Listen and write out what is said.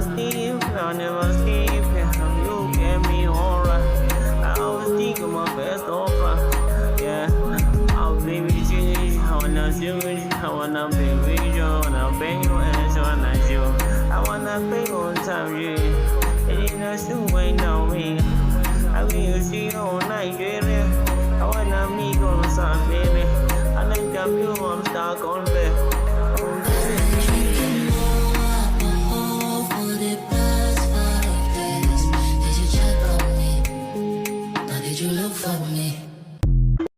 sleep, I never sleep. You get me alright. I always think of my best offer. Yeah, I'll be with you. I wanna see you. I wanna be with you. I wanna bang your ass. I wanna you. I wanna pay on time. Yeah, it ain't no shoe ain't no me. I mean, you see all night, baby. I wanna meet on some baby. I think I'm you. I'm stuck on bed.